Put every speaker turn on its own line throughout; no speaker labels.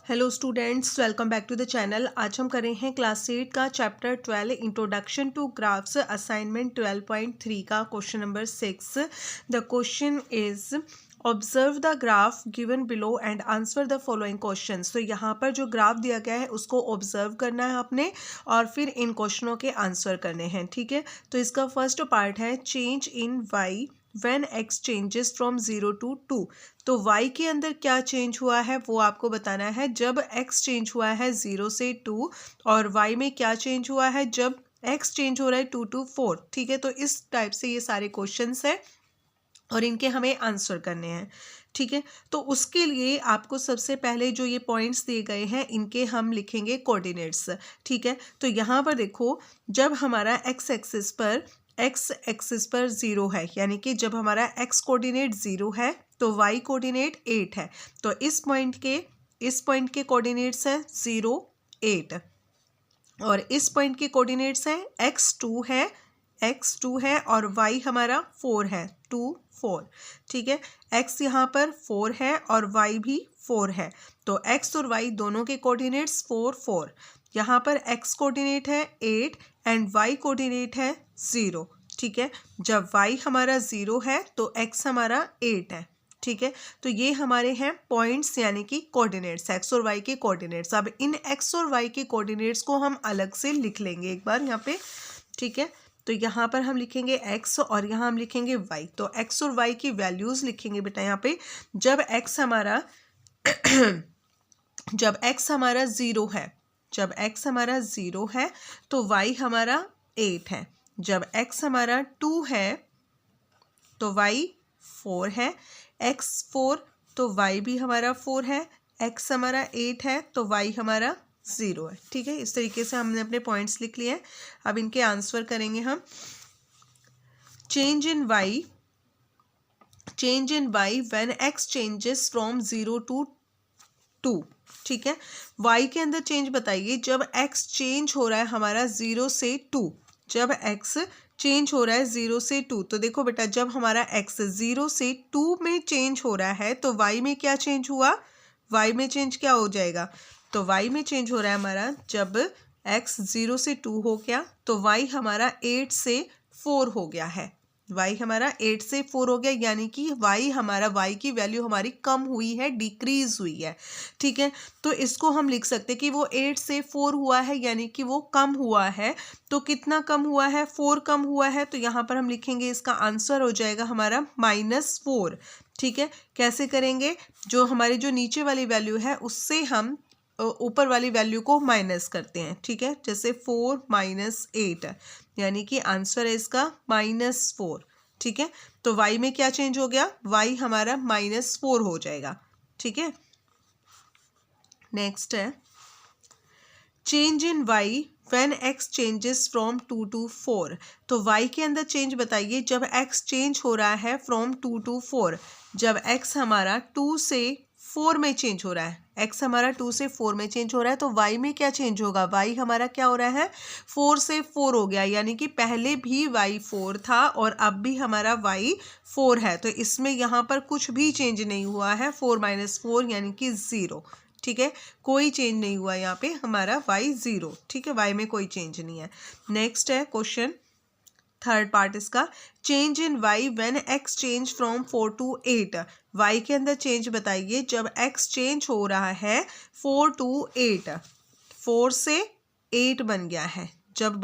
Hello students, welcome back to the channel. आज हम कर रहे हैं क्लास 8 का chapter 12 introduction to graphs assignment 12.3 का question number 6। The question is observe the graph given below and answer the following questions. तो यहाँ पर जो ग्राफ दिया गया है उसको ऑब्जर्व करना है आपने और फिर इन क्वेश्चनों के आंसर करने हैं। ठीक है, तो इसका फर्स्ट पार्ट है change in y when x changes from 0 to 2। तो y के अंदर क्या चेंज हुआ है वो आपको बताना है जब x चेंज हुआ है 0 से 2, और y में क्या चेंज हुआ है जब x चेंज हो रहा है 2 to 4। ठीक है, तो इस टाइप से ये सारे क्वेश्चंस हैं और इनके हमें आंसर करने हैं। ठीक है, तो उसके लिए आपको सबसे पहले जो ये पॉइंट्स दिए गए हैं इनके हम लिखेंगे कोऑर्डिनेट्स। ठीक है, तो यहाँ पर देखो, जब हमारा x एक्सिस पर 0 है, यानी कि जब हमारा x कोऑर्डिनेट 0 है तो y कोऑर्डिनेट 8 है। तो इस पॉइंट के कोऑर्डिनेट्स हैं 0, 8, और इस पॉइंट के कोऑर्डिनेट्स हैं x2 है और y हमारा 4 है, 2, 4। ठीक है, x यहाँ पर 4 है और y भी 4 है, तो x और y दोनों के कोऑर्डिनेट्स 4, 4। यहाँ पर x कोऑर्डिनेट है 8 एंड y कोऑर्डिनेट है 0। ठीक है, जब y हमारा 0 है तो x हमारा 8 है। ठीक है, तो ये हमारे हैं पॉइंट्स यानी कि कोऑर्डिनेट्स, x और y के कोऑर्डिनेट्स। अब इन x और y के कोऑर्डिनेट्स को हम अलग से लिख लेंगे एक बार यहाँ पे। ठीक है, तो यहाँ पर हम लिखेंगे x और यहाँ हम लिखेंगे y। तो x और y की वैल्यूज लिखेंगे बेटा यहाँ पे। जब x हमारा 0 है तो y हमारा 8 है। जब x हमारा 2 है तो y 4 है, x 4 तो y भी हमारा 4 है, x हमारा 8 है तो y हमारा 0 है। ठीक है, इस तरीके से हमने अपने पॉइंट्स लिख लिए हैं। अब इनके आंसर करेंगे हम। Change in y when x changes from 0 to 2। ठीक है, y के अंदर चेंज बताइए जब x चेंज हो रहा है हमारा 0 से 2। जब x चेंज हो रहा है 0 से 2, तो देखो बेटा, जब हमारा x 0 से 2 में चेंज हो रहा है तो y में क्या चेंज हुआ, y में चेंज क्या हो जाएगा, तो y में चेंज हो रहा है हमारा, जब x 0 से 2 हो गया तो y हमारा 8 से 4 हो गया है। y हमारा 8 से 4 हो गया, यानी कि y की वैल्यू हमारी कम हुई है, डिक्रीज हुई है। ठीक है, तो इसको हम लिख सकते हैं कि वो 8 से 4 हुआ है, यानी कि वो कम हुआ है। तो कितना कम हुआ है, 4 कम हुआ है, तो यहाँ पर हम लिखेंगे इसका आंसर हो जाएगा हमारा -4। ठीक है, कैसे करेंगे, जो हमारी जो नीचे वाली वैल्यू है उससे हम ऊपर वाली वैल्यू को माइनस करते हैं। ठीक है, जैसे 4 - 8, यानी कि आंसर है इसका -4। ठीक है, तो y में क्या चेंज हो गया, y हमारा -4 हो जाएगा। ठीक है, नेक्स्ट है change in y when x changes from 2 to 4। तो y के अंदर चेंज बताइए जब x चेंज हो रहा है फ्रॉम 2 to 4। जब x हमारा 2 से 4 में चेंज हो रहा है, x हमारा 2 से 4 में चेंज हो रहा है तो y में क्या चेंज होगा, y हमारा क्या हो रहा है, 4 से 4 हो गया, यानी कि पहले भी y 4 था और अब भी हमारा y 4 है। तो इसमें यहाँ पर कुछ भी चेंज नहीं हुआ है, 4 - 4 यानी कि 0। ठीक है, कोई चेंज नहीं हुआ यहाँ पे, हमारा y 0। ठीक है, y में कोई चेंज नहीं है। नेक्स्ट है क्वेश्चन, थर्ड पार्ट इसका, change in y when x change from 4 to 8। y के अंदर चेंज बताइए जब x चेंज हो रहा है 4 to 8, 4 से 8 बन गया है। जब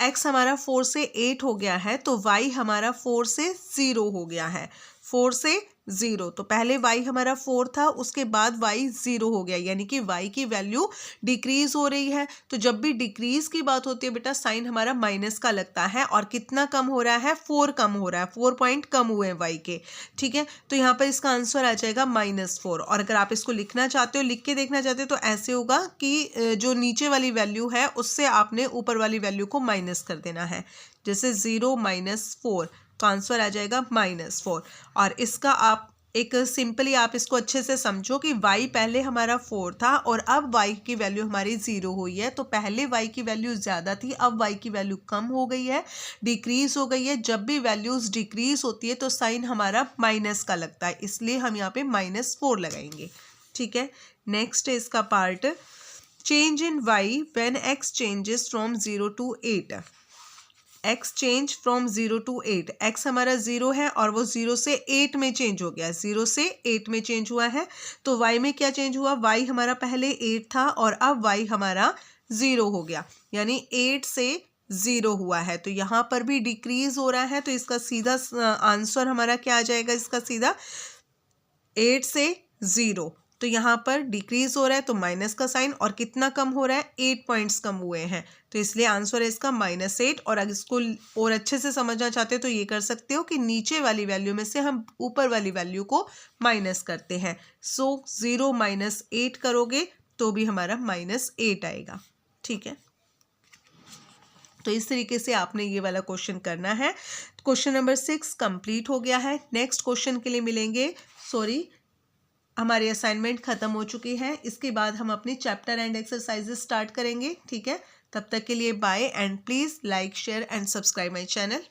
x हमारा 4 से 8 हो गया है तो y हमारा 4 से 0 हो गया है, 4 से 0। तो पहले y हमारा 4 था, उसके बाद y 0 हो गया, यानी कि y की वैल्यू डिक्रीज हो रही है। तो जब भी डिक्रीज की बात होती है बेटा, साइन हमारा माइनस का लगता है, और कितना कम हो रहा है, 4 कम हो रहा है, 4 पॉइंट कम हुए हैं y के। ठीक है, तो यहाँ पर इसका आंसर आ जाएगा -4। और अगर आप इसको लिखना चाहते हो, लिख के देखना चाहते हो, तो ऐसे होगा कि जो नीचे वाली वैल्यू है उससे आपने ऊपर वाली वैल्यू को माइनस कर देना है, जैसे 0 - 4, तो आंसर आ जाएगा -4। और इसका आप एक सिंपली आप इसको अच्छे से समझो कि y पहले हमारा 4 था और अब y की वैल्यू हमारी 0 हुई है। तो पहले y की वैल्यू ज़्यादा थी, अब y की वैल्यू कम हो गई है, डिक्रीज हो गई है। जब भी वैल्यूज़ डिक्रीज होती है तो साइन हमारा माइनस का लगता है, इसलिए हम यहाँ पे -4 लगाएंगे। ठीक है, नेक्स्ट है इसका part, change in y when x changes from 0 to 8। x change from 0 to 8, x हमारा 0 है और वो 0 से 8 में चेंज हो गया, 0 से 8 में चेंज हुआ है। तो y में क्या चेंज हुआ, y हमारा पहले 8 था और अब y हमारा 0 हो गया, यानी 8 से 0 हुआ है। तो यहाँ पर भी डिक्रीज हो रहा है, तो इसका सीधा आंसर हमारा क्या आ जाएगा, इसका सीधा 8 से 0। तो यहाँ पर डिक्रीज हो रहा है तो माइनस का साइन, और कितना कम हो रहा है, 8 पॉइंट्स कम हुए हैं, तो इसलिए आंसर है इसका -8। और अगर इसको और अच्छे से समझना चाहते हो तो ये कर सकते हो कि नीचे वाली वैल्यू में से हम ऊपर वाली वैल्यू को माइनस करते हैं। सो 0 - 8 करोगे तो भी हमारा -8 आएगा। ठीक है, तो इस तरीके से आपने ये वाला क्वेश्चन करना है। क्वेश्चन नंबर 6 कंप्लीट हो गया है। नेक्स्ट क्वेश्चन के लिए मिलेंगे, हमारी असाइनमेंट ख़त्म हो चुकी है। इसके बाद हम अपनी चैप्टर एंड एक्सरसाइजेस स्टार्ट करेंगे। ठीक है, तब तक के लिए bye, and please like, share and subscribe my channel.